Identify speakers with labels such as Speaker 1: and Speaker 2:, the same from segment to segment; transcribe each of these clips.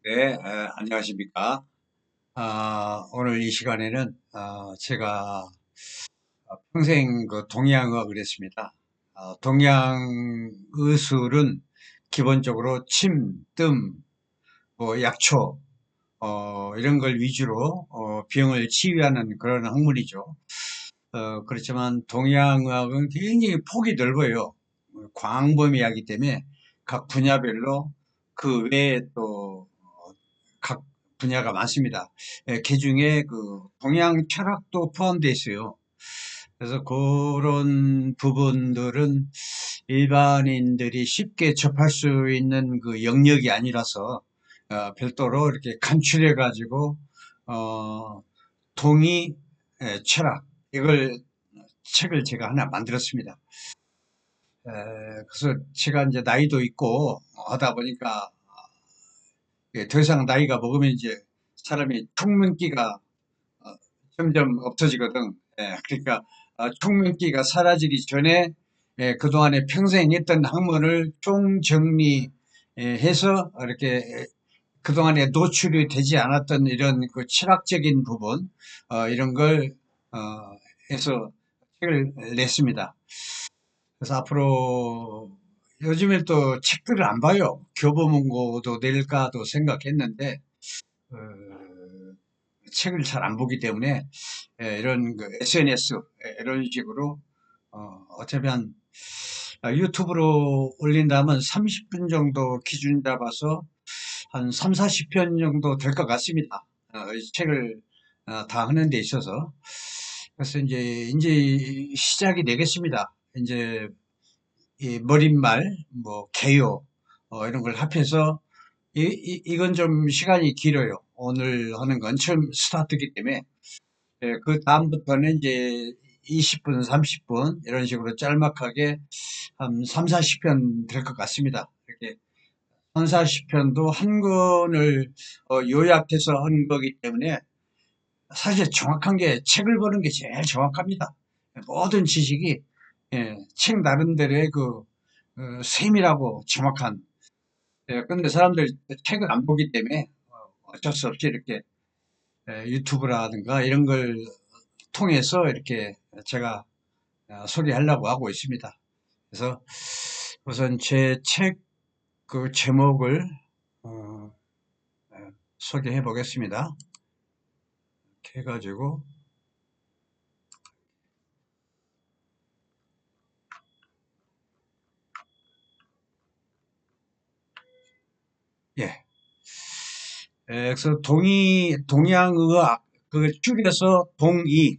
Speaker 1: 네, 안녕하십니까. 오늘 이 시간에는 제가 평생 그 동양의학을 했습니다. 동양의술은 기본적으로 침, 뜸, 뭐 약초 이런 걸 위주로 병을 치유하는 그런 학문이죠. 그렇지만 동양의학은 굉장히 폭이 넓어요. 광범위하기 때문에 각 분야별로 그 외에 또 각 분야가 많습니다. 그 중에 그 동양 철학도 포함되어 있어요. 그래서 그런 부분들은 일반인들이 쉽게 접할 수 있는 그 영역이 아니라서 별도로 이렇게 간추려 가지고 동의 철학 이걸 책을 제가 하나 만들었습니다. 그래서 제가 이제 나이도 있고 하다 보니까 더 이상 나이가 먹으면 이제 사람이 청명기가 어, 점점 없어지거든. 그러니까 총명기가 사라지기 전에 그동안에 평생 했던 학문을 총정리해서 이렇게 그동안에 노출이 되지 않았던 이런 그 철학적인 부분 이런 걸 어, 해서 책을 냈습니다. 그래서 앞으로 요즘에 또 책들을 안 봐요. 교보문고도 낼까도 생각했는데 어, 책을 잘 안 보기 때문에 이런 그 SNS 이런 식으로 어차피 한 유튜브로 올린다면 30분 정도 기준 잡아서 한 3, 40편 정도 될 것 같습니다. 이 책을 다 하는 데 있어서. 그래서 이제 시작이 되겠습니다. 이제 이 머릿말, 뭐 개요, 이런 걸 합해서 이건 좀 시간이 길어요. 오늘 하는 건 처음 스타트이기 때문에 그 다음부터는 이제 20분, 30분 이런 식으로 짤막하게 한 3, 40편 될 것 같습니다. 이렇게 3, 40편도 한 권을 요약해서 한 거기 때문에 사실 정확한 게 책을 보는 게 제일 정확합니다. 모든 지식이 책 나름대로의 그 세밀하고 정확한. 근데 사람들이 책을 안 보기 때문에 어쩔 수 없이 이렇게 유튜브라든가 이런 걸 통해서 이렇게 제가 소개하려고 하고 있습니다. 그래서 우선 제 책 그 제목을 어, 소개해 보겠습니다. 이렇게 해가지고 예, 그래서 동양의학 그걸 줄여서 동의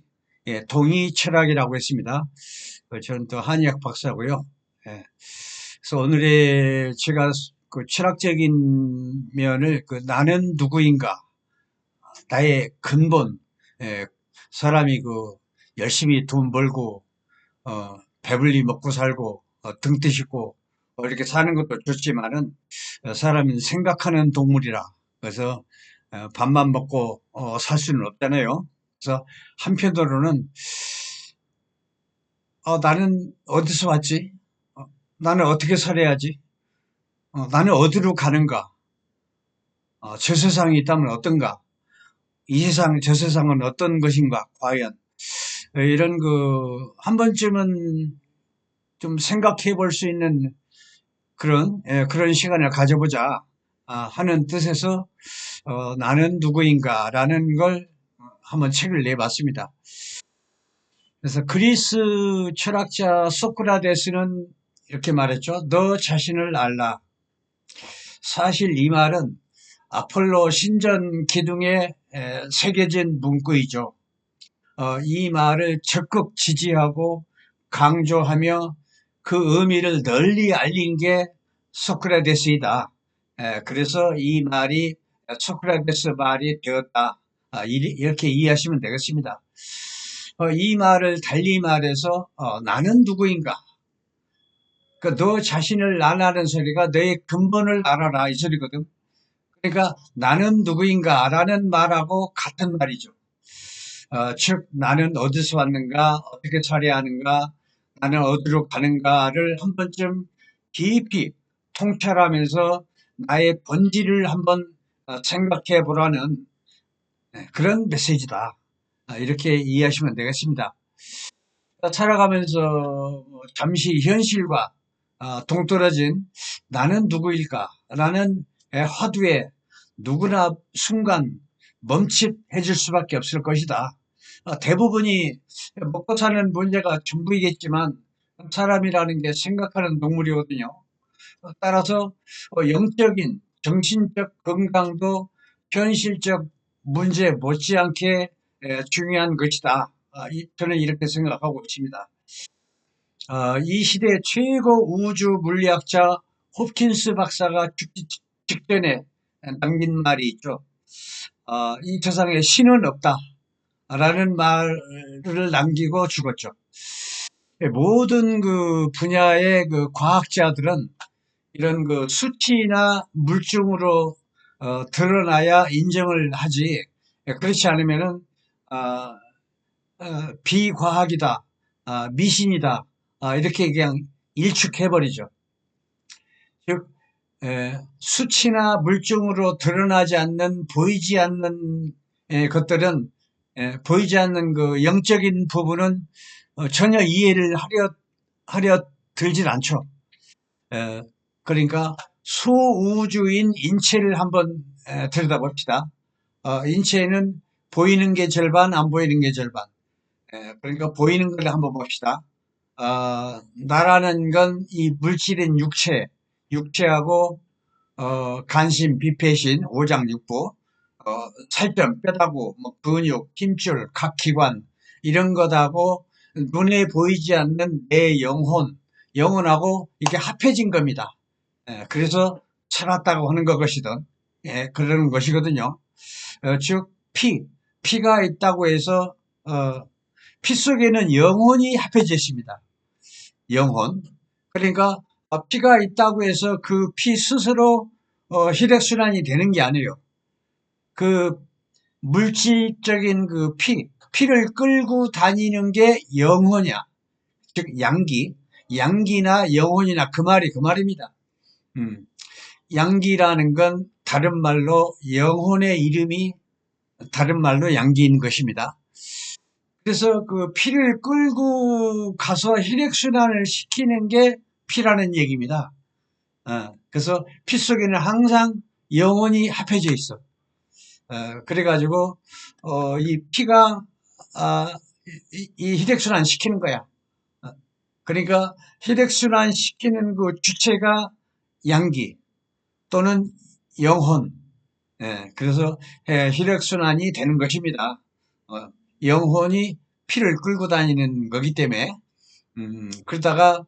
Speaker 1: 동의 철학이라고 했습니다. 저는 또 한의학 박사고요. 예, 그래서 오늘의 제가 그 철학적인 면을 그 나는 누구인가 나의 근본, 예, 사람이 그 열심히 돈 벌고, 배불리 먹고 살고, 등 뜨시고, 이렇게 사는 것도 좋지만은, 사람은 생각하는 동물이라. 그래서, 밥만 먹고, 살 수는 없잖아요. 그래서 한편으로는, 나는 어디서 왔지? 나는 어떻게 살아야지? 나는 어디로 가는가? 저 세상에 있다면 어떤가? 이 세상, 저 세상은 어떤 것인가? 과연? 이런 한 번쯤은 좀 생각해 볼 수 있는 그런 시간을 가져보자 하는 뜻에서 나는 누구인가라는 걸 한번 책을 내봤습니다. 그래서 그리스 철학자 소크라테스는 이렇게 말했죠. 너 자신을 알라. 사실 이 말은 아폴로 신전 기둥에 새겨진 문구이죠. 이 말을 적극 지지하고 강조하며 그 의미를 널리 알린 게 소크라테스이다. 그래서 이 말이 소크라테스 말이 되었다. 이렇게 이해하시면 되겠습니다. 이 말을 달리 말해서 나는 누구인가? 너 자신을 알라는 소리가 너의 근본을 알아라 이 소리거든. 그러니까 나는 누구인가라는 말하고 같은 말이죠. 즉 나는 어디서 왔는가, 어떻게 살아야 하는가, 나는 어디로 가는가를 한 번쯤 깊이 통찰하면서 나의 본질을 한번 생각해 보라는 그런 메시지다. 이렇게 이해하시면 되겠습니다. 살아가면서 잠시 현실과 동떨어진 나는 누구일까라는 화두에 누구나 순간 멈칫해질 수밖에 없을 것이다. 대부분이 먹고 사는 문제가 전부이겠지만 사람이라는 게 생각하는 동물이거든요. 따라서 영적인 정신적 건강도 현실적 문제 못지않게 중요한 것이다. 저는 이렇게 생각하고 있습니다. 이 시대 최고 우주 물리학자 홉킨스 박사가 죽기 직전에 남긴 말이 있죠. 이 세상에 신은 없다라는 말을 남기고 죽었죠. 모든 그 분야의 그 과학자들은 이런 그 수치나 물증으로 드러나야 인정을 하지. 그렇지 않으면은 어, 비과학이다, 미신이다, 이렇게 그냥 일축해버리죠. 즉 수치나 물증으로 드러나지 않는 보이지 않는 것들은 보이지 않는 그 영적인 부분은 전혀 이해를 하려 들질 않죠. 에, 그러니까 소우주인 인체를 한번 들여다봅시다. 인체는 보이는 게 절반, 안 보이는 게 절반. 그러니까 보이는 걸 한번 봅시다. 나라는 건 이 물질인 육체하고 간신, 비폐신, 오장육부, 살점, 뼈다구, 뭐 근육, 힘줄, 각 기관 이런 것하고 눈에 보이지 않는 내 영혼하고 이게 합해진 겁니다. 그래서 살았다고 하는 것이든 그러는 것이거든요. 즉 피가 있다고 해서 피 속에는 영혼이 합해져 있습니다. 영혼. 그러니까 피가 있다고 해서 그 피 스스로 혈액순환이 되는 게 아니에요. 그 물질적인 그 피를 끌고 다니는 게 영혼이야. 즉 양기나 영혼이나 그 말입니다. 음. 양기라는 건 다른 말로 영혼의 이름이 다른 말로 양기인 것입니다. 그래서 그 피를 끌고 가서 혈액순환을 시키는 게 피라는 얘기입니다. 그래서 피 속에는 항상 영혼이 합해져 있어. 그래가지고 이 피가 이 혈액순환 시키는 거야. 그러니까 혈액순환 시키는 그 주체가 양기 또는 영혼. 그래서 혈액순환이 되는 것입니다. 영혼이 피를 끌고 다니는 거기 때문에 그러다가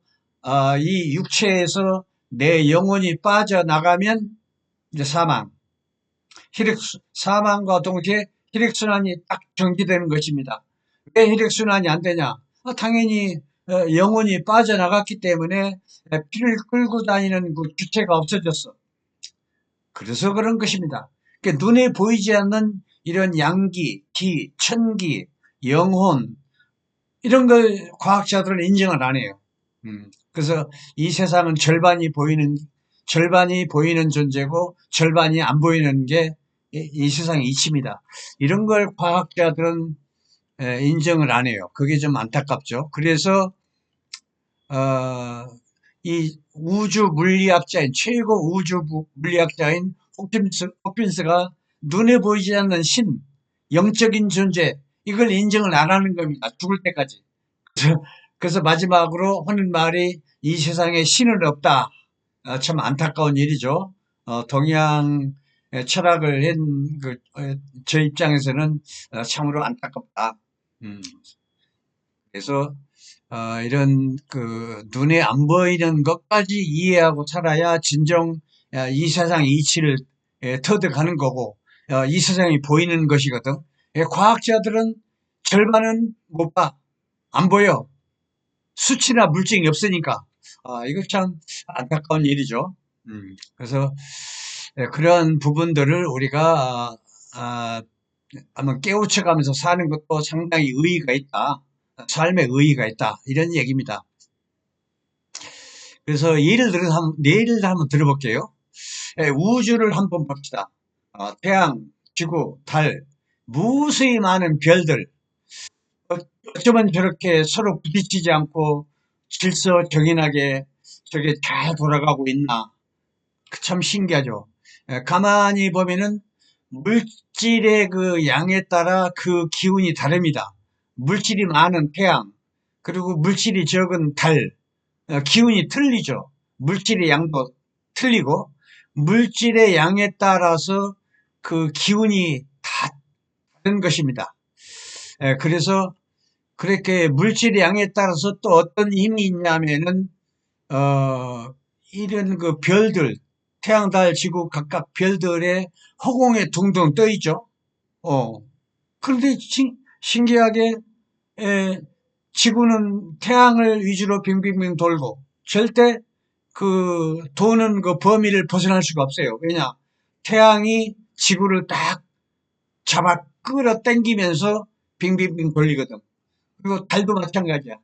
Speaker 1: 이 육체에서 내 영혼이 빠져나가면 이제 사망과 동시에 혈액순환이 딱 정지되는 것입니다. 왜 혈액순환이 안 되냐? 당연히 영혼이 빠져나갔기 때문에 피를 끌고 다니는 그 주체가 없어졌어. 그래서 그런 것입니다. 그러니까 눈에 보이지 않는 이런 양기, 기, 천기, 영혼 이런 걸 과학자들은 인정을 안 해요. 그래서 이 세상은 절반이 보이는 존재고 절반이 안 보이는 게 이 세상의 이치입니다. 이런 걸 과학자들은 인정을 안 해요. 그게 좀 안타깝죠. 그래서 이 최고 우주 물리학자인 호킨스가 눈에 보이지 않는 영적인 존재, 이걸 인정을 안 하는 겁니다. 죽을 때까지. 그래서 마지막으로 하는 말이 이 세상에 신은 없다. 참 안타까운 일이죠. 동양 철학을 저 입장에서는 참으로 안타깝다. 음, 그래서 이런 그 눈에 안 보이는 것까지 이해하고 살아야 진정 이 세상의 이치를 터득하는 거고 이 세상이 보이는 것이거든. 과학자들은 절반은 못 봐. 안 보여. 수치나 물증이 없으니까. 이거 참 안타까운 일이죠. 그래서 그런 부분들을 우리가 한번 깨우쳐가면서 사는 것도 상당히 의의가 있다. 삶에 의의가 있다. 이런 얘기입니다. 그래서 예를 한번 들어볼게요. 우주를 한번 봅시다. 태양, 지구, 달, 무수히 많은 별들, 어쩌면 저렇게 서로 부딪히지 않고 질서정연하게 저게 잘 돌아가고 있나. 참 신기하죠. 가만히 보면은 물질의 그 양에 따라 그 기운이 다릅니다. 물질이 많은 태양, 그리고 물질이 적은 달, 기운이 틀리죠. 물질의 양도 틀리고, 물질의 양에 따라서 그 기운이 다 다른 것입니다. 그래서 그렇게 물질의 양에 따라서 또 어떤 힘이 있냐면은, 어, 이런 그 별들, 태양, 달, 지구 각각 별들의 허공에 둥둥 떠 있죠. 어. 그런데 신기하게, 에, 지구는 태양을 위주로 빙빙빙 돌고, 절대 그 도는 그 범위를 벗어날 수가 없어요. 왜냐? 태양이 지구를 딱 잡아 끌어당기면서 빙빙빙 돌리거든. 그리고 달도 마찬가지야.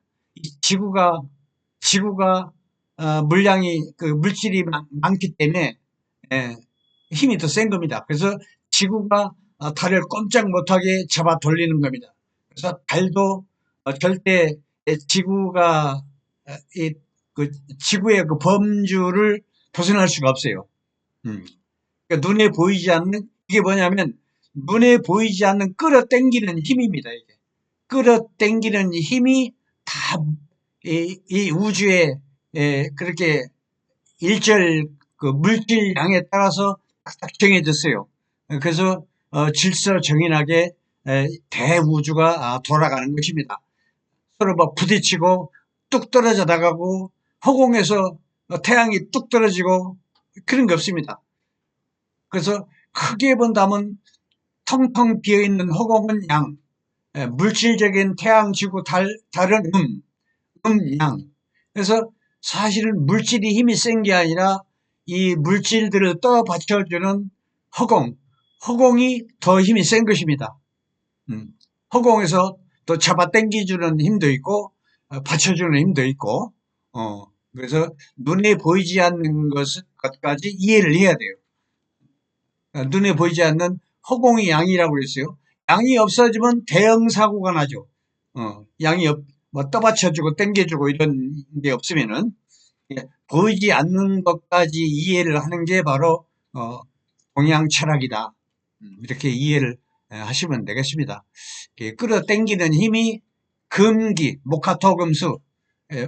Speaker 1: 지구가 물량이 그 물질이 많기 때문에 예, 힘이 더 센 겁니다. 그래서 지구가 달을 꼼짝 못하게 잡아 돌리는 겁니다. 그래서 달도 절대 지구가 그 지구의 그 범주를 벗어날 수가 없어요. 음. 그러니까 눈에 보이지 않는 이게 뭐냐면 눈에 보이지 않는 끌어당기는 힘입니다. 이게 끌어당기는 힘이 다 이 우주에 그렇게 일절 그 물질량에 따라서 딱 정해졌어요. 그래서 질서정연하게 대우주가 돌아가는 것입니다. 서로 막 부딪히고 뚝 떨어져 나가고 허공에서 태양이 뚝 떨어지고 그런 게 없습니다. 그래서 크게 본다면 텅텅 비어있는 허공은 양, 물질적인 태양, 지구, 달은 양. 그래서 사실은 물질이 힘이 센 게 아니라 이 물질들을 떠받쳐주는 허공, 허공이 더 힘이 센 것입니다. 음. 허공에서 또 잡아당겨주는 힘도 있고, 받쳐주는 힘도 있고, 그래서 눈에 보이지 않는 것까지 이해를 해야 돼요. 눈에 보이지 않는 허공의 양이라고 그랬어요. 양이 없어지면 대형 사고가 나죠. 양이 뭐 떠받쳐주고 당겨주고 이런 게 없으면은 보이지 않는 것까지 이해를 하는 게 바로 동양 철학이다. 이렇게 이해를 하시면 되겠습니다. 끌어당기는 힘이 금기, 목화토금수,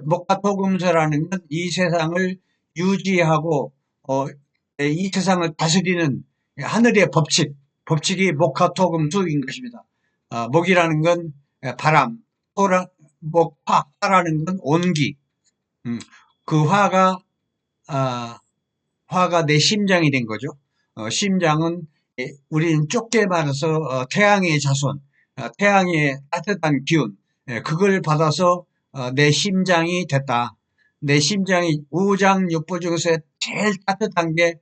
Speaker 1: 목화토금수라는 건 이 세상을 유지하고 이 세상을 다스리는 하늘의 법칙이 목화토금수인 것입니다. 목이라는 건 바람, 화라는 건 온기. 그 아, 화가 내 심장이 된 거죠. 심장은 우리는 좁게 말해서 태양의 자손, 태양의 따뜻한 기운, 그걸 받아서 내 심장이 됐다. 내 심장이 우장육부 중에서 제일 따뜻한 게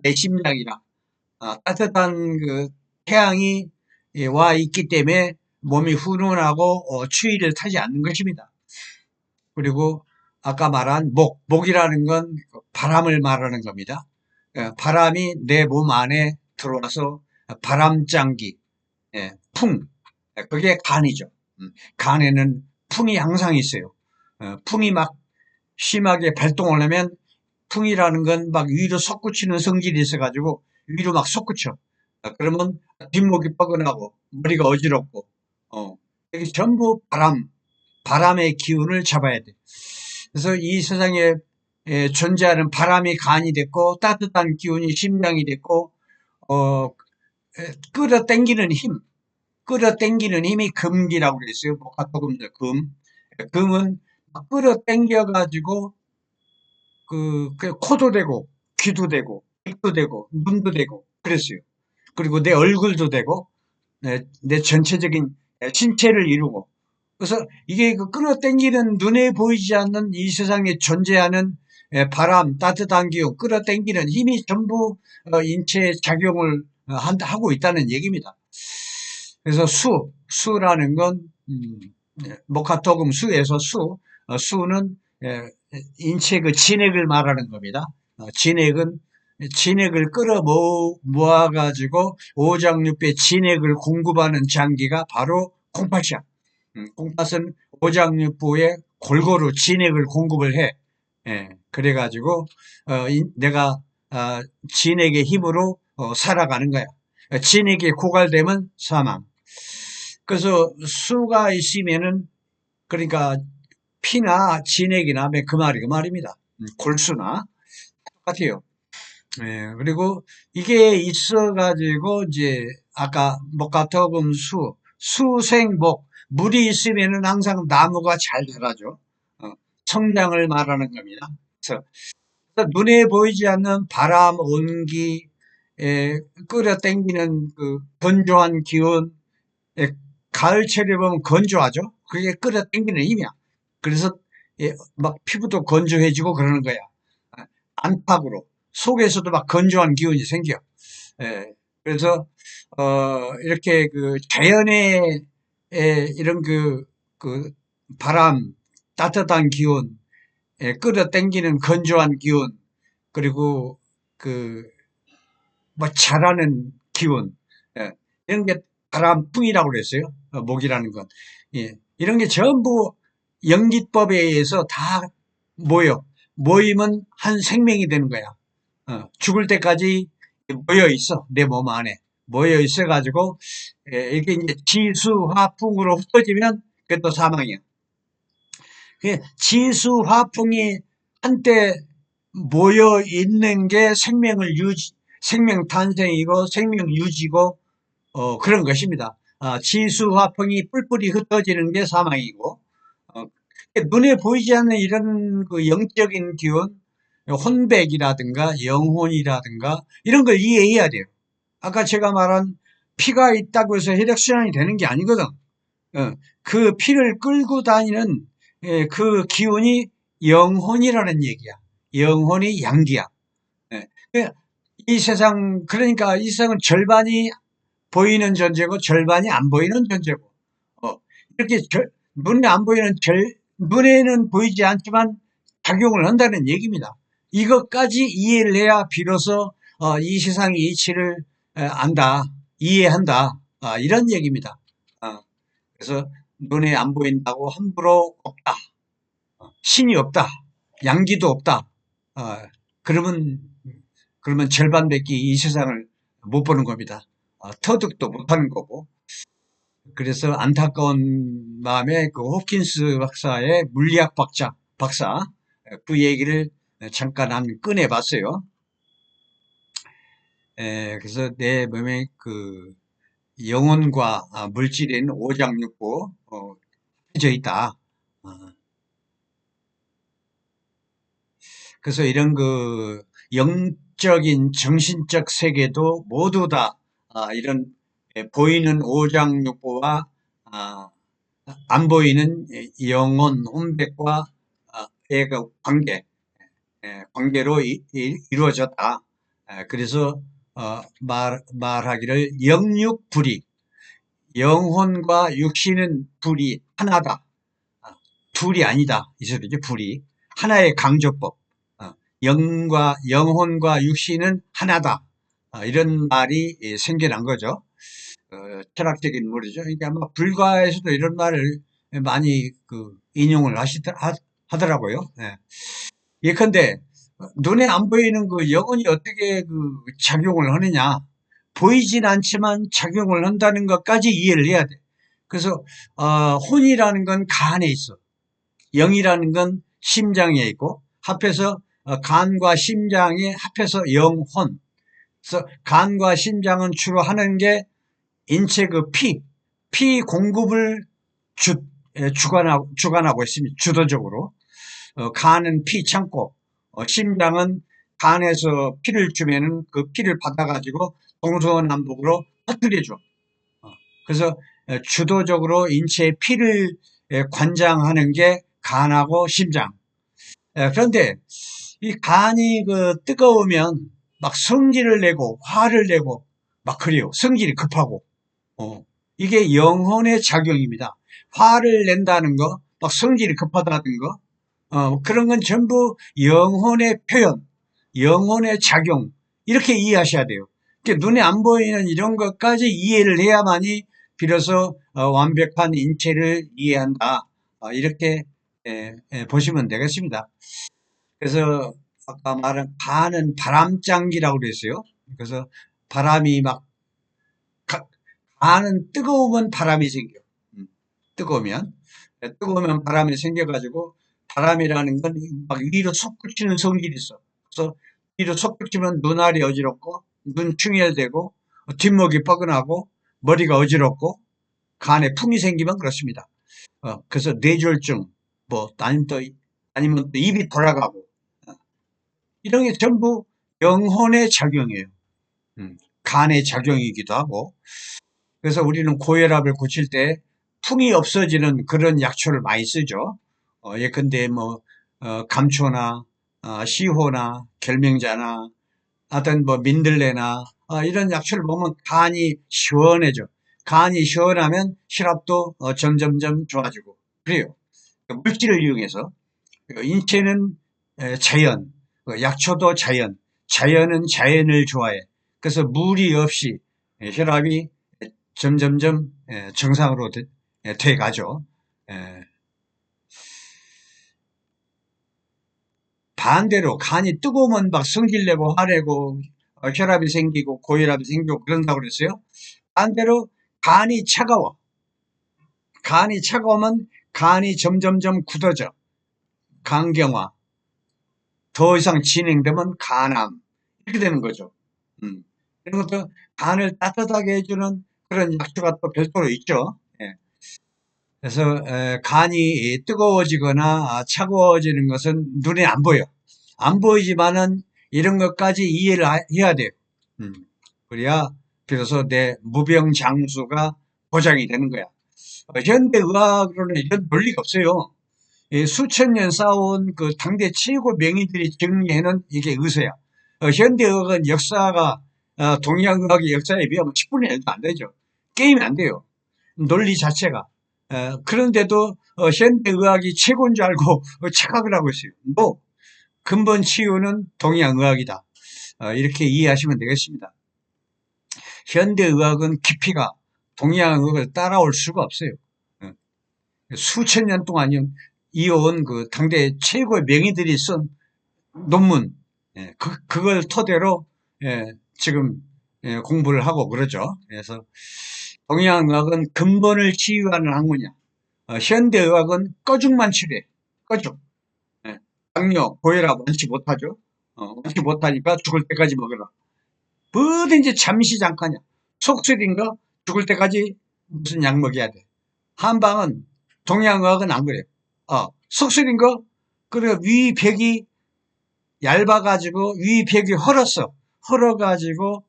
Speaker 1: 내 심장이라. 따뜻한 그 태양이 와 있기 때문에 몸이 훈훈하고 추위를 타지 않는 것입니다. 그리고 아까 말한 목이라는 건 바람을 말하는 겁니다. 바람이 내 몸 안에 들어와서 바람장기, 풍, 그게 간이죠. 간에는 풍이 항상 있어요. 풍이 막 심하게 발동을 하면 풍이라는 건 막 위로 솟구치는 성질이 있어가지고 위로 막 솟구쳐. 그러면 뒷목이 뻐근하고 머리가 어지럽고, 이게 전부 바람의 기운을 잡아야 돼. 그래서 이 세상에 존재하는 바람이 간이 됐고 따뜻한 기운이 심장이 됐고 어, 끌어당기는 끌어당기는 힘이 금기라고 그랬어요. 목화토금속 금은 끌어당겨 가지고 그 코도 되고 귀도 되고 입도 되고 눈도 되고 그랬어요. 그리고 내 얼굴도 되고 내 전체적인 신체를 이루고 그래서 이게 그 끌어당기는 눈에 보이지 않는 이 세상에 존재하는 바람, 따뜻한 기운, 끌어당기는 힘이 전부 인체에 작용을 하고 있다는 얘기입니다. 그래서 수라는 건 목화토금 수에서 수는 인체 그 진액을 말하는 겁니다. 진액은 진액을 끌어 모아가지고 오장육부에 진액을 공급하는 장기가 바로 콩팥이야. 콩팥은 오장육부에 골고루 진액을 공급을 해. 예, 그래가지고 내가 진액의 힘으로 살아가는 거야. 진액이 고갈되면 사망. 그래서 수가 있으면은 그러니까 피나 진액이나 그 말이 그 말입니다. 골수나 똑같아요. 예, 그리고 이게 있어가지고 이제 아까 목가토금 수생목 물이 있으면은 항상 나무가 잘 자라죠. 성장을 말하는 겁니다. 그래서 눈에 보이지 않는 바람, 온기, 끌어당기는 그 건조한 기운, 가을철에 보면 건조하죠. 그게 끌어당기는 힘이야. 그래서 막 피부도 건조해지고 그러는 거야. 안팎으로 속에서도 막 건조한 기운이 생겨. 예, 그래서 이렇게 그 자연의 이런 그 바람, 따뜻한 기운, 끌어당기는 건조한 기운, 그리고 그 뭐 자라는 기운, 예, 이런 게 바람풍이라고 그랬어요. 목이라는 건. 예, 이런 게 전부 연기법에 의해서 다 모여. 모이면 한 생명이 되는 거야. 죽을 때까지 모여 있어. 내 몸 안에. 모여 있어 가지고 이게 이제 지수화풍으로 흩어지면 그게 또 사망이야. 지수화풍이 한때 모여 있는 게 생명 탄생이고 생명 유지고 그런 것입니다. 지수화풍이 뿔뿔이 흩어지는 게 사망이고, 어, 눈에 보이지 않는 이런 그 영적인 기운, 혼백이라든가 영혼이라든가 이런 걸 이해해야 돼요. 아까 제가 말한 피가 있다고 해서 혈액순환이 되는 게 아니거든. 그 피를 끌고 다니는 그 기운이 영혼이라는 얘기야. 영혼이 양기야. 예. 이 세상, 그러니까 이 세상은 절반이 보이는 존재고 절반이 안 보이는 존재고, 이렇게 눈에 안 보이는 눈에는 보이지 않지만 작용을 한다는 얘기입니다. 이것까지 이해를 해야 비로소 이 세상의 이치를 안다, 이해한다, 이런 얘기입니다. 그래서 눈에 안 보인다고 함부로 없다, 신이 없다, 양기도 없다. 그러면 절반밖에 이 세상을 못 보는 겁니다. 터득도 못하는 거고. 그래서 안타까운 마음에 그 홉킨스 박사의 물리학 박사 그 얘기를 잠깐 꺼내봤어요. 그래서 내 몸에 그 영혼과 물질인 오장육부 해져 있다. 그래서 이런 그 영적인 정신적 세계도 모두 다 이런 보이는 오장육부와 안 보이는 영혼 혼백과 의 관계로 이루어졌다. 그래서 말하기를 영육불이, 영혼과 육신은 불이 하나다. 둘이 아니다. 이 소리죠. 불이 하나의 강조법. 영혼과 육신은 하나다. 이런 말이 생겨난 거죠. 철학적인 인물이죠. 그러니까 아마 불가에서도 이런 말을 많이 인용을 하더라고요. 예. 예컨대 눈에 안 보이는 그 영혼이 어떻게 작용을 하느냐. 보이진 않지만 작용을 한다는 것까지 이해를 해야 돼. 그래서 혼이라는 건 간에 있어. 영이라는 건 심장에 있고 합해서 간과 심장이 합해서 영혼. 그래서 간과 심장은 주로 하는 게 인체 피 공급을 주관하고 있습니다. 주도적으로. 간은 피 창고, 심장은 간에서 피를 주면은 그 피를 받아가지고 동서남북으로 퍼뜨려줘. 그래서 주도적으로 인체의 피를 관장하는 게 간하고 심장. 그런데 이 간이 뜨거우면 막 성질을 내고 화를 내고 막 그래요. 성질이 급하고. 이게 영혼의 작용입니다. 화를 낸다는 거, 막 성질이 급하다는 거, 그런 건 전부 영혼의 표현, 영혼의 작용, 이렇게 이해하셔야 돼요. 그러니까 눈에 안 보이는 이런 것까지 이해를 해야만이 비로소 완벽한 인체를 이해한다. 이렇게 보시면 되겠습니다. 그래서 아까 말한 간은 바람장기라고 그랬어요. 그래서 바람이 막 간은 뜨거우면 바람이 생겨. 음, 뜨거우면 뜨거우면 바람이 생겨가지고 바람이라는 건 막 위로 솟구치는 성질이 있어. 그래서 위로 솟구치면 눈알이 어지럽고 눈 충혈되고 뒷목이 뻐근하고 머리가 어지럽고 간에 품이 생기면 그렇습니다. 그래서 뇌졸중 뭐 아니면 또 입이 돌아가고 이런 게 전부 영혼의 작용이에요. 간의 작용이기도 하고. 그래서 우리는 고혈압을 고칠 때 품이 없어지는 그런 약초를 많이 쓰죠. 예컨대 뭐 감초나 시호나 결명자나 하여튼 뭐 민들레나 이런 약초를 먹으면 간이 시원해져. 간이 시원하면 혈압도 점점점 좋아지고 그래요. 물질을 이용해서 인체는 자연, 약초도 자연, 자연은 자연을 좋아해. 그래서 무리 없이 혈압이 점점점 정상으로 돼 가죠. 반대로 간이 뜨거우면 막 성질내고 화내고 혈압이 생기고 고혈압이 생기고 그런다고 그랬어요. 반대로 간이 차가워. 간이 차가우면 간이 점점점 굳어져. 간경화. 더 이상 진행되면 간암. 이렇게 되는 거죠. 이런 것도 간을 따뜻하게 해주는 그런 약초가 또 별도로 있죠. 예. 그래서 간이 뜨거워지거나 차가워지는 것은 눈에 안 보여. 안 보이지만은 이런 것까지 이해를 해야 돼요. 음. 그래야 비로소 내 무병장수가 보장이 되는 거야. 현대의학으로는 이런 논리가 없어요. 수천 년 쌓아온 그 당대 최고 명의들이 정리해놓은 이게 의사야. 현대의학은 역사가 동양의학의 역사에 비하면 10분의 1도 안 되죠. 게임이 안 돼요. 논리 자체가. 그런데도 현대의학이 최고인 줄 알고 착각을 하고 있어요. 뭐 근본 치유는 동양의학이다. 이렇게 이해하시면 되겠습니다. 현대의학은 깊이가 동양의학을 따라올 수가 없어요. 수천 년 동안 이어온 그 당대 최고의 명의들이 쓴 논문, 그걸 토대로 지금 공부를 하고 그러죠. 그래서 동양의학은 근본을 치유하는 학문이야. 현대의학은 꺼죽만 치료해. 꺼죽. 당뇨, 고혈압 원치 못하죠. 원치 못하니까 죽을 때까지 먹으라. 뭐든지 잠시 잠깐이야. 속쓰린 거 죽을 때까지 무슨 약 먹여야 돼. 한방은 동양의학은 안 그래요. 속쓰린 거 그래 위벽이 얇아가지고 위벽이 헐었어. 헐어가지고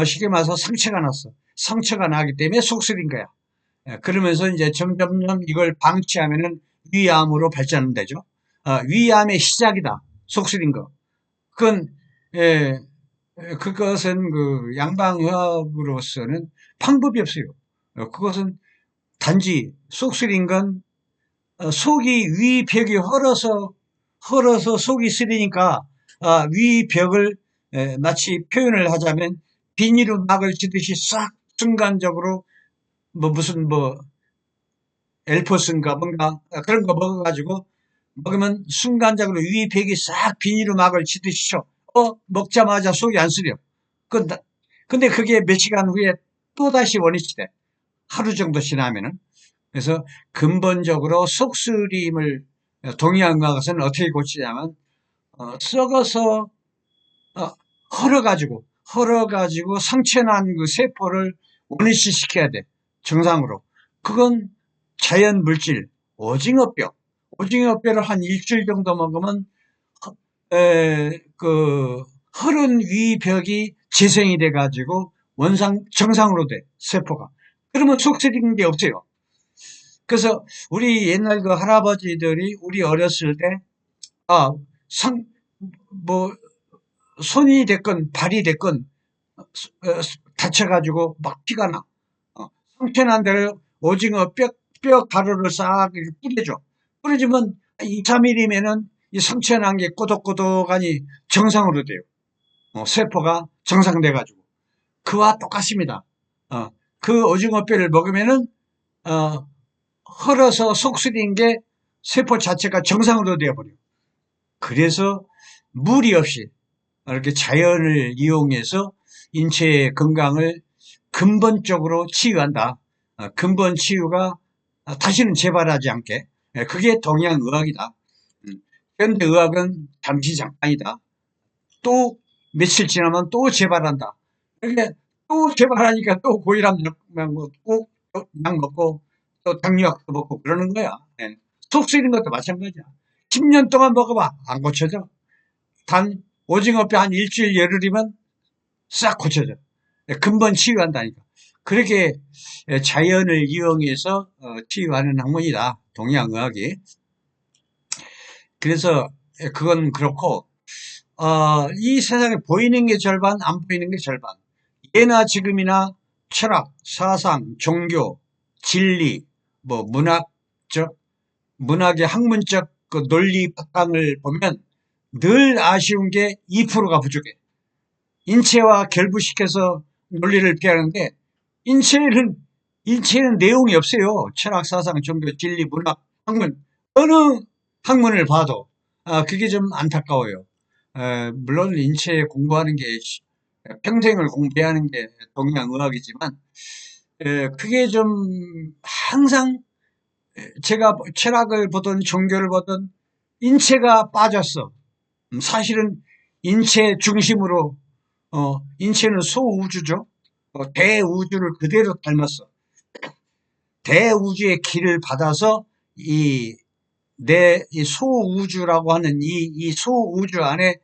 Speaker 1: 쉽게 말해서 상처가 났어. 상처가 나기 때문에 속쓰린 거야. 그러면서 이제 점점점 이걸 방치하면은 위암으로 발전되죠. 위암의 시작이다. 속쓰린 거. 그건 예, 그것은 그 양방의학으로서는 방법이 없어요. 그것은 단지 속쓰린 건 속이 위벽이 헐어서 속이 쓰리니까 위벽을 마치 표현을 하자면 비닐로 막을 치듯이 싹 순간적으로 뭐 무슨 뭐 엘포스인가 뭔가 그런 거 먹어가지고 먹으면 순간적으로 위벽이 싹 비닐로 막을 치듯이 쳐. 먹자마자 속이 안 쓰려. 근데 그게 몇 시간 후에 또다시 원위치 돼. 하루 정도 지나면은. 그래서 근본적으로 속쓰림을 동양의학에서는 어떻게 고치냐면 썩어서 어, 헐어가지고 상처난 그 세포를 원위치 시켜야 돼. 정상으로. 그건 자연 물질 오징어뼈. 오징어뼈를 한 일주일 정도 먹으면 그 헐은 위벽이 재생이 돼가지고 정상으로 돼. 세포가. 그러면 속쓰리는 게 없어요. 그래서 우리 옛날 그 할아버지들이 우리 어렸을 때, 아, 상, 뭐, 손이 됐건 발이 됐건, 다쳐가지고 막 피가 나. 상처 난 데를 오징어 뼈 가루를 싹 이렇게 뿌려줘. 뿌려주면 2, 3일이면은 이 상처 난 게 꼬독꼬독하니 정상으로 돼요. 세포가 정상돼가지고. 그와 똑같습니다. 그 오징어뼈를 먹으면은, 어, 헐어서 속쓰린 게 세포 자체가 정상으로 되어버려요. 그래서 무리 없이 이렇게 자연을 이용해서 인체의 건강을 근본적으로 치유한다. 근본 치유가 다시는 재발하지 않게. 그게 동양의학이다. 현대의학은 잠시 잠깐이다. 또 며칠 지나면 또 재발한다. 이렇게 또 재발하니까 또 고혈압 약 먹고, 약 먹고, 또 당뇨약도 먹고 그러는 거야. 예. 속 쓰리는 것도 마찬가지야. 10년 동안 먹어봐. 안 고쳐져. 단 오징어뼈 한 일주일 열흘이면 싹 고쳐져. 예, 근본 치유한다니까. 그렇게 자연을 이용해서 치유하는 학문이다. 동양의학이. 그래서 그건 그렇고 이 세상에 보이는 게 절반, 안 보이는 게 절반. 예나 지금이나 철학, 사상, 종교, 진리, 뭐 문학의 학문적 그 논리 바탕을 보면 늘 아쉬운 게 2%가 부족해. 인체와 결부시켜서 논리를 피하는데 인체는 인체는 내용이 없어요. 철학, 사상, 종교, 진리, 문학, 학문 어느 학문을 봐도 그게 좀 안타까워요. 물론 인체 공부하는 게 평생을 공부해야 하는 게 동양의학이지만 그게 좀 항상 제가 철학을 보든 종교를 보든 인체가 빠졌어. 사실은 인체 중심으로 인체는 소우주죠. 대우주를 그대로 닮았어. 대우주의 길을 받아서 이 소우주라고 하는 이 소우주 안에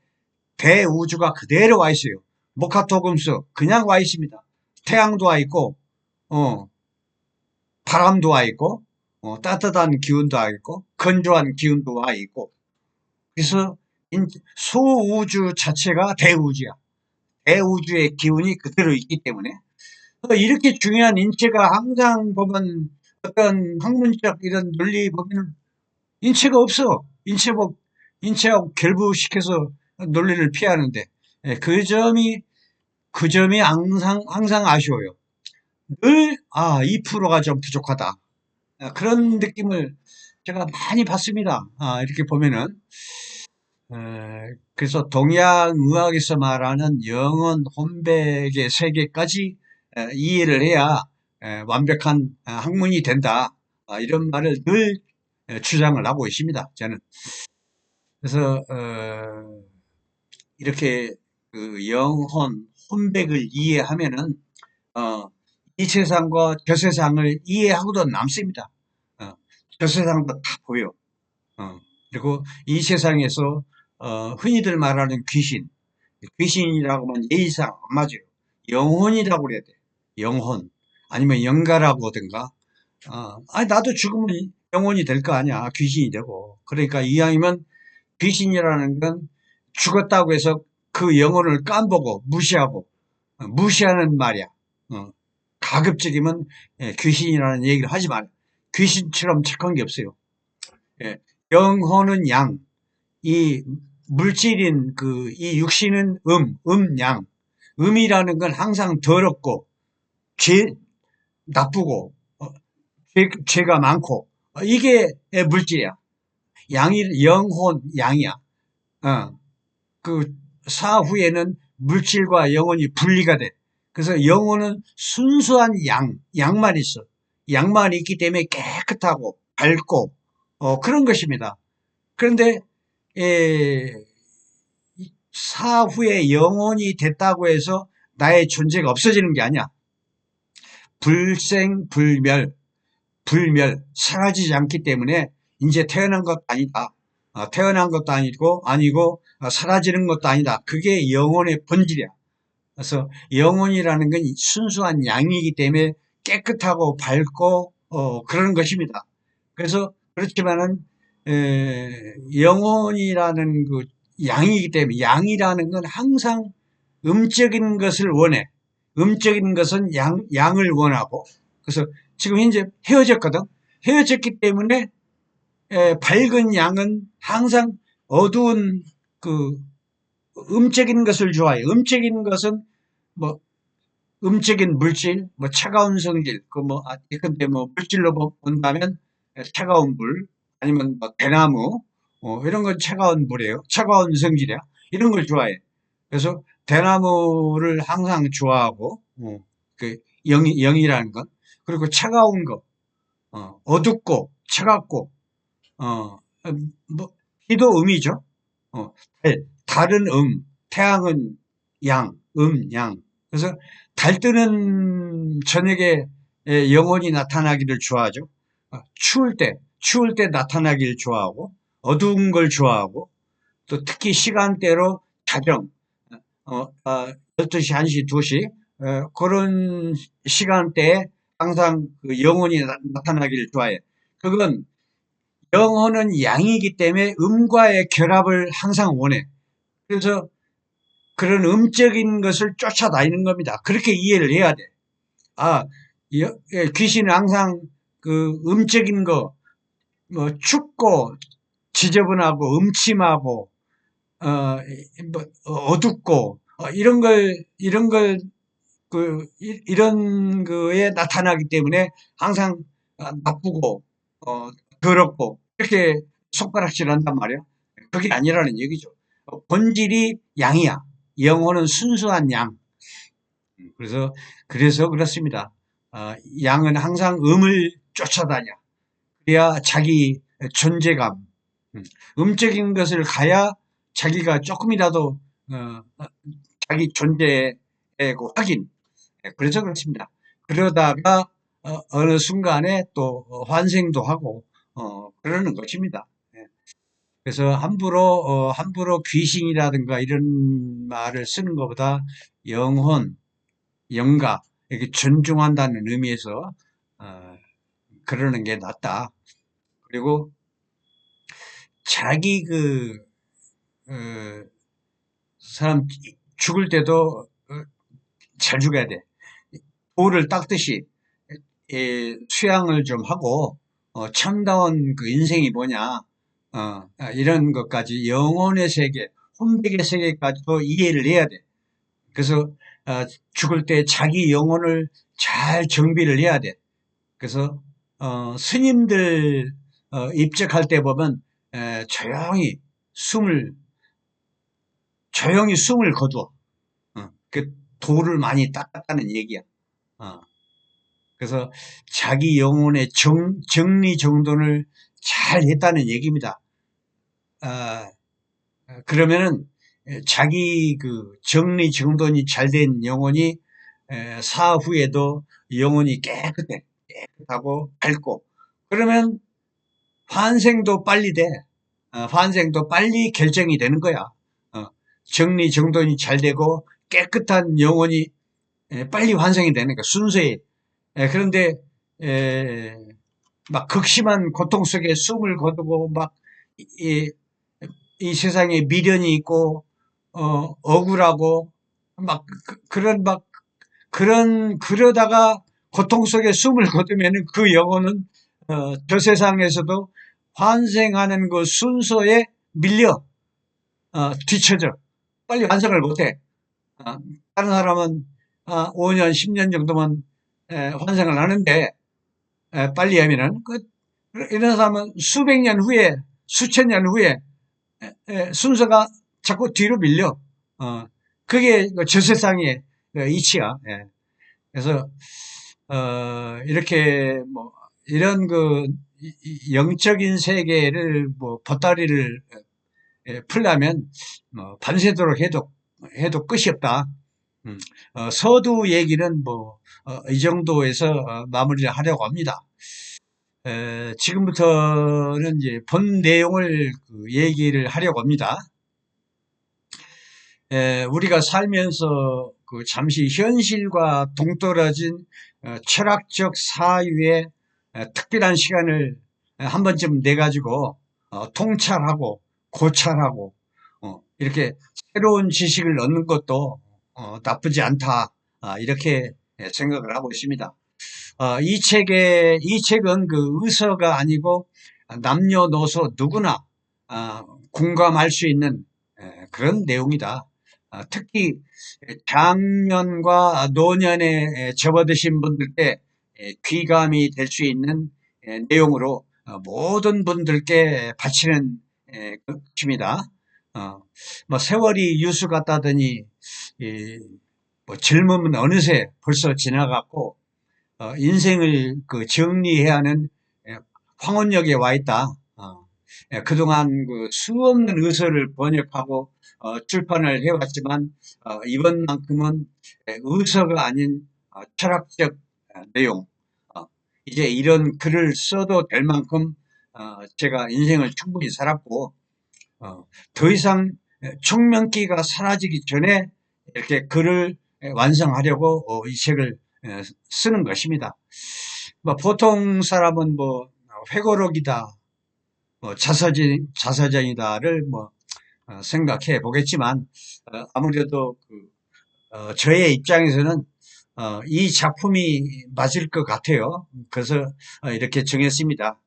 Speaker 1: 대우주가 그대로 와 있어요. 목화토금수 그냥 와 있습니다. 태양도 와 있고, 바람도 와 있고, 따뜻한 기운도 와 있고, 건조한 기운도 와 있고. 그래서 소우주 자체가 대우주야. 대우주의 기운이 그대로 있기 때문에 이렇게 중요한 인체가 항상 보면 어떤 학문적 이런 논리 보면 인체가 없어. 인체하고 결부시켜서 논리를 피하는데 그 점이 항상 아쉬워요. 늘 2%가 좀 부족하다. 그런 느낌을 제가 많이 받습니다. 이렇게 보면은 그래서 동양의학에서 말하는 영혼, 혼백의 세계까지 이해를 해야 완벽한 학문이 된다. 이런 말을 늘 주장을 하고 있습니다. 저는. 그래서 이렇게 그 영혼, 혼백을 이해하면은 이 세상과 저 세상을 이해하고도 남습니다. 어, 저 세상도 다 보여. 그리고 이 세상에서 흔히들 말하는 귀신이라고 하면 예의상 안 맞아요. 영혼이라고 그래야 돼. 영혼 아니면 영가라고 하든가. 아니 나도 죽으면 영혼이 될 거 아니야. 귀신이 되고. 그러니까 이왕이면 귀신이라는 건 죽었다고 해서 그 영혼을 깜보고 무시하고 무시하는 말이야. 가급적이면 귀신이라는 얘기를 하지 말. 귀신처럼 착한 게 없어요. 예, 영혼은 양, 이 물질인 이 육신은 양. 음이라는 건 항상 더럽고 나쁘고 죄가 많고 이게 물질이야. 영혼 양이야. 그 사후에는 물질과 영혼이 분리가 돼. 그래서 영혼은 순수한 양만 있어. 양만 있기 때문에 깨끗하고 밝고 그런 것입니다. 그런데 사후에 영혼이 됐다고 해서 나의 존재가 없어지는 게 아니야. 불생불멸, 사라지지 않기 때문에 이제 태어난 것도 아니다. 태어난 것도 아니고 사라지는 것도 아니다. 그게 영혼의 본질이야. 그래서 영혼이라는 건 순수한 양이기 때문에 깨끗하고 밝고 그런 것입니다. 그래서 그렇지만은 영혼이라는 그 양이기 때문에 양이라는 건 항상 음적인 것을 원해. 음적인 것은 양을 원하고 그래서 지금 현재 헤어졌거든. 헤어졌기 때문에 밝은 양은 항상 어두운 그 음적인 것을 좋아해. 음적인 것은 뭐 음적인 물질, 뭐 차가운 성질, 근데 뭐 물질로 본다면 차가운 물, 아니면 뭐 대나무, 이런 건 차가운 물이에요. 차가운 성질이야. 이런 걸 좋아해. 그래서 대나무를 항상 좋아하고, 그 영이라는 건. 그리고 차가운 거, 어둡고, 차갑고, 어, 뭐, 기도 음이죠. 어, 달은 태양은 양, 양. 그래서 달 뜨는 저녁에 영혼이 나타나기를 좋아하죠. 추울 때 나타나기를 좋아하고, 어두운 걸 좋아하고, 또 특히 시간대로 자정, 12시, 1시, 2시, 그런 시간대에 항상 그 영혼이 나타나기를 좋아해. 그건 영혼은 양이기 때문에 음과의 결합을 항상 원해. 그래서 그런 음적인 것을 쫓아다니는 겁니다. 그렇게 이해를 해야 돼. 아, 귀신은 항상 그 음적인 거, 뭐 춥고 지저분하고 음침하고 뭐 어둡고 이런 거에 나타나기 때문에 항상 나쁘고 더럽고 이렇게 손가락질한단 말이에요. 그게 아니라는 얘기죠. 본질이 양이야. 영혼은 순수한 양. 그래서 그렇습니다. 양은 항상 음을 쫓아다녀. 그래야 자기 존재감, 음적인 것을 가야 자기가 조금이라도 자기 존재의 그 확인. 그래서 그렇습니다. 그러다가 어느 순간에 또 환생도 하고 그러는 것입니다. 예. 그래서 함부로 귀신이라든가 이런 말을 쓰는 것보다 영혼, 영가 이렇게 존중한다는 의미에서 어, 그러는 게 낫다. 그리고 자기 어, 사람 죽을 때도 잘 죽어야 돼. 돌을 닦듯이 수양을 좀 하고 참다운 그 인생이 뭐냐 이런 것까지 영혼의 세계, 혼백의 세계까지도 이해를 해야 돼. 그래서 죽을 때 자기 영혼을 잘 정비를 해야 돼. 그래서 스님들 입적할 때 보면 숨을 조용히 숨을 거두어. 그 돌을 많이 닦았다는 얘기야. 어. 그래서 자기 영혼의 정리 정돈을 잘 했다는 얘기입니다. 그러면은 자기 그 정리 정돈이 잘 된 영혼이 사후에도 영혼이 깨끗하고 밝고 그러면 환생도 빨리 돼. 환생도 빨리 결정이 되는 거야. 어, 정리 정돈이 잘 되고 깨끗한 영혼이 빨리 환생이 되는 거야. 순수히. 그런데 막 극심한 고통 속에 숨을 거두고 막 이, 이 세상에 미련이 있고 억울하고 막 그러다가 고통 속에 숨을 거두면은 그 영혼은 저 세상에서도 환생하는 그 순서에 밀려 뒤처져 빨리 완성을 못해. 다른 사람은 5년, 10년 정도만 환생을 하는데 빨리 하면은 이런 사람은 수백 년 후에 수천 년 후에 순서가 자꾸 뒤로 밀려. 그게 저 세상의 이치야. 예. 그래서 이렇게 뭐 이런 영적인 세계를 뭐 보따리를 풀려면 밤새도록 해도 끝이 없다. 서두 얘기는 이 정도에서 마무리를 하려고 합니다. 지금부터는 이제 본 내용을 얘기를 하려고 합니다. 우리가 살면서 잠시 현실과 동떨어진 철학적 사유에 특별한 시간을 한 번쯤 내가지고 통찰하고 고찰하고 이렇게 새로운 지식을 얻는 것도 나쁘지 않다. 이렇게 생각을 하고 있습니다. 이 책은 그 의서가 아니고 남녀노소 누구나 공감할 수 있는 그런 내용이다. 특히 장년과 노년에 접어드신 분들께 귀감이 될 수 있는 내용으로 모든 분들께 바치는 것입니다. 뭐 세월이 유수 같다더니 뭐 젊음은 어느새 벌써 지나갔고 인생을 그 정리해야 하는 황혼역에 와 있다. 그동안 그 수없는 의서를 번역하고 출판을 해왔지만 이번만큼은 의서가 아닌 철학적 내용, 이제 이런 글을 써도 될 만큼 제가 인생을 충분히 살았고 더 이상 총명기가 사라지기 전에 이렇게 글을 완성하려고 이 책을 쓰는 것입니다. 뭐 보통 사람은 뭐 회고록이다, 뭐 자서전이다를 뭐 생각해 보겠지만 아무래도 저의 입장에서는 이 작품이 맞을 것 같아요. 그래서 이렇게 정했습니다.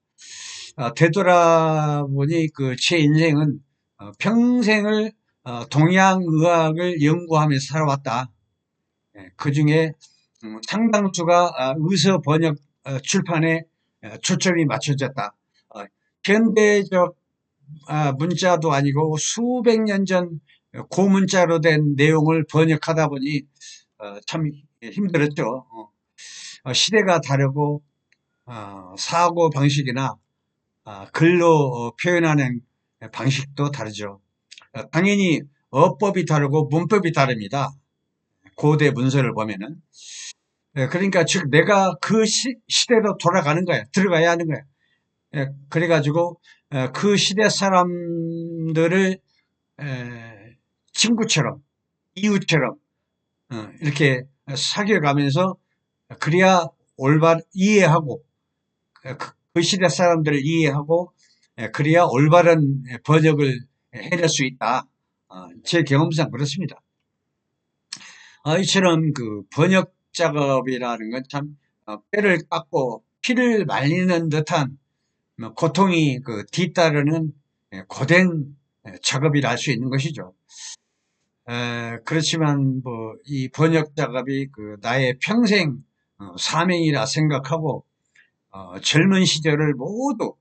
Speaker 1: 되돌아보니 제 인생은 평생을 동양의학을 연구하면서 살아왔다. 그 중에 상당수가 의서 번역 출판에 초점이 맞춰졌다. 현대적 문자도 아니고 수백 년 전 고문자로 된 내용을 번역하다 보니 참 힘들었죠. 시대가 다르고 사고 방식이나 글로 표현하는 방식도 다르죠. 당연히 어법이 다르고 문법이 다릅니다. 고대 문서를 보면은. 그러니까 즉 내가 그 시대로 돌아가는 거야. 들어가야 하는 거야. 그래가지고 그 시대 사람들을 친구처럼 이웃처럼 이렇게 사귀어가면서 그래야 올바른 이해하고 그 시대 사람들을 이해하고 그래야 올바른 번역을 해낼 수 있다. 제 경험상 그렇습니다. 이처럼 그 번역 작업이라는 건 참 뼈를 깎고 피를 말리는 듯한 고통이 뒤따르는 고된 작업이라 할 수 있는 것이죠. 그렇지만 뭐 이 번역 작업이 나의 평생 사명이라 생각하고 젊은 시절을 모두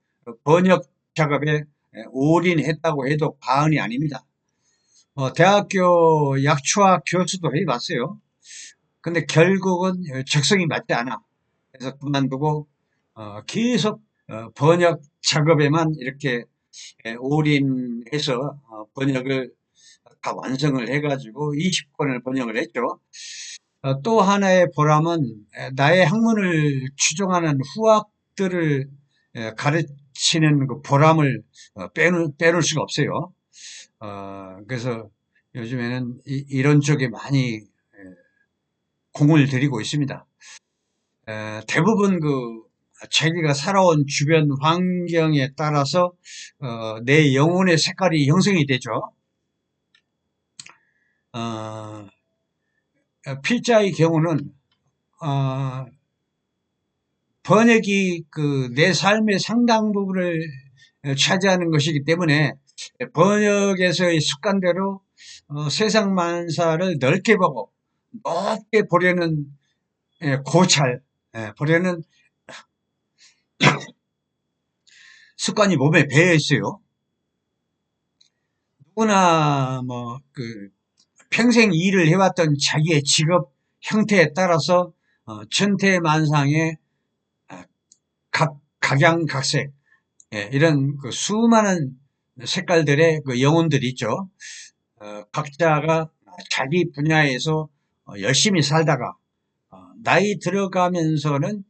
Speaker 1: 번역 작업에 올인했다고 해도 과언이 아닙니다. 대학교 약초학 교수도 해봤어요. 근데 결국은 적성이 맞지 않아. 그래서 그만두고 계속 번역 작업에만 이렇게 올인해서 번역을 다 완성을 해가지고 20권을 번역을 했죠. 또 하나의 보람은 나의 학문을 추종하는 후학들을 가르치는 그 보람을 빼놓을 수가 없어요. 그래서 요즘에는 이런 쪽에 많이 공을 들이고 있습니다. 대부분 자기가 살아온 주변 환경에 따라서 내 영혼의 색깔이 형성이 되죠. 필자의 경우는 번역이 내 삶의 상당 부분을 차지하는 것이기 때문에 번역에서의 습관대로 세상 만사를 넓게 보고 높게 보려는 고찰, 보려는 습관이 몸에 배어 있어요. 누구나 평생 일을 해왔던 자기의 직업 형태에 따라서 천태만상의 각양각색 이런 수많은 색깔들의 영혼들이 있죠. 각자가 자기 분야에서 열심히 살다가 나이 들어가면서는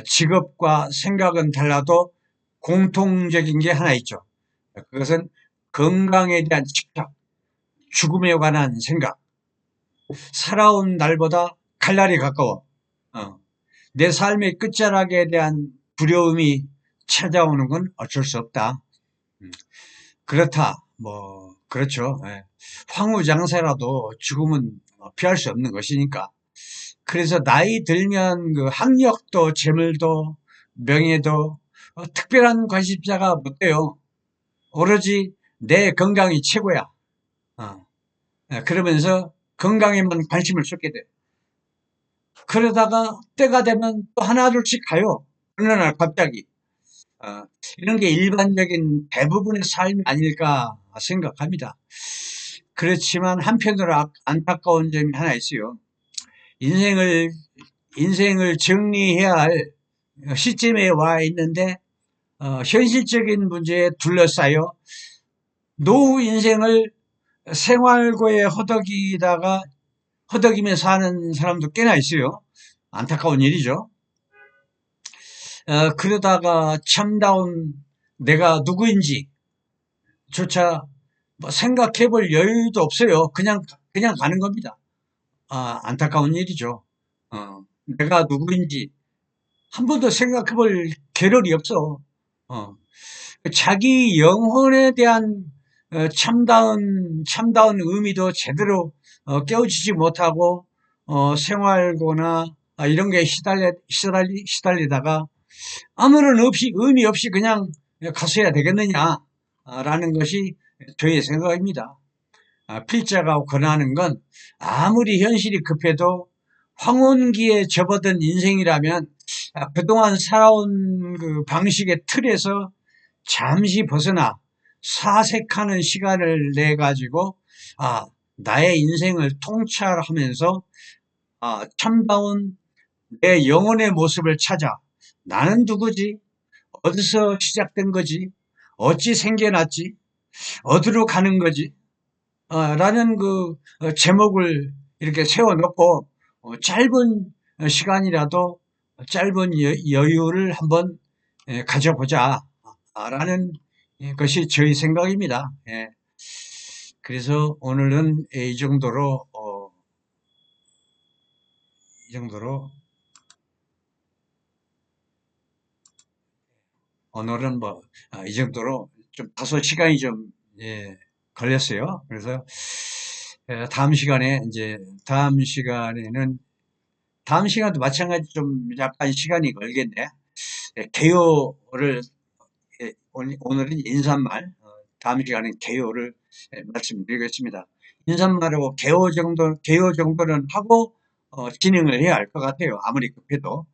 Speaker 1: 직업과 생각은 달라도 공통적인 게 하나 있죠. 그것은 건강에 대한 집착, 죽음에 관한 생각, 살아온 날보다 갈 날이 가까워 내 삶의 끝자락에 대한 두려움이 찾아오는 건 어쩔 수 없다. 그렇다. 그렇죠. 황후장사라도 죽음은 피할 수 없는 것이니까. 그래서 나이 들면 학력도 재물도 명예도 특별한 관심사가 못 돼요. 오로지 내 건강이 최고야. 그러면서 건강에만 관심을 쏟게 돼. 그러다가 때가 되면 또 하나둘씩 가요. 어느 날 갑자기. 어, 이런 게 일반적인 대부분의 삶이 아닐까 생각합니다. 그렇지만 한편으로 안타까운 점이 하나 있어요. 인생을, 인생을 정리해야 할 시점에 와 있는데, 현실적인 문제에 둘러싸여 노후 인생을 생활고에 허덕이며 사는 사람도 꽤나 있어요. 안타까운 일이죠. 그러다가 참다운 내가 누구인지조차 뭐 생각해 볼 여유도 없어요. 그냥 가는 겁니다. 안타까운 일이죠. 내가 누구인지 한 번도 생각해 볼 겨를이 없어. 어, 자기 영혼에 대한 참다운 의미도 제대로 깨우치지 못하고 생활고나 이런 게 시달리다가 아무런 의미 없이 그냥 가서야 되겠느냐라는 것이 저의 생각입니다. 필자가 권하는 건 아무리 현실이 급해도 황혼기에 접어든 인생이라면 그동안 살아온 그 방식의 틀에서 잠시 벗어나 사색하는 시간을 내 가지고 나의 인생을 통찰하면서 참다운 내 영혼의 모습을 찾아 나는 누구지? 어디서 시작된 거지? 어찌 생겨났지? 어디로 가는 거지? 라는 그 제목을 이렇게 세워놓고 짧은 시간이라도 짧은 여유를 한번 가져보자 라는 것이 저희 생각입니다. 예. 그래서 오늘은 이 정도로 오늘은 이 정도로 좀 다소 시간이 좀 예, 걸렸어요. 그래서 다음 시간에는 다음 시간도 마찬가지 좀 약간 시간이 걸겠네. 개요를 오늘은 인사말, 다음 시간엔 개요를 말씀드리겠습니다. 인사말하고 개요 정도는 하고 진행을 해야 할 것 같아요. 아무리 급해도.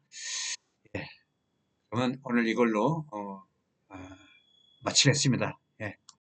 Speaker 1: 예, 그러면 오늘 이걸로 마치겠습니다.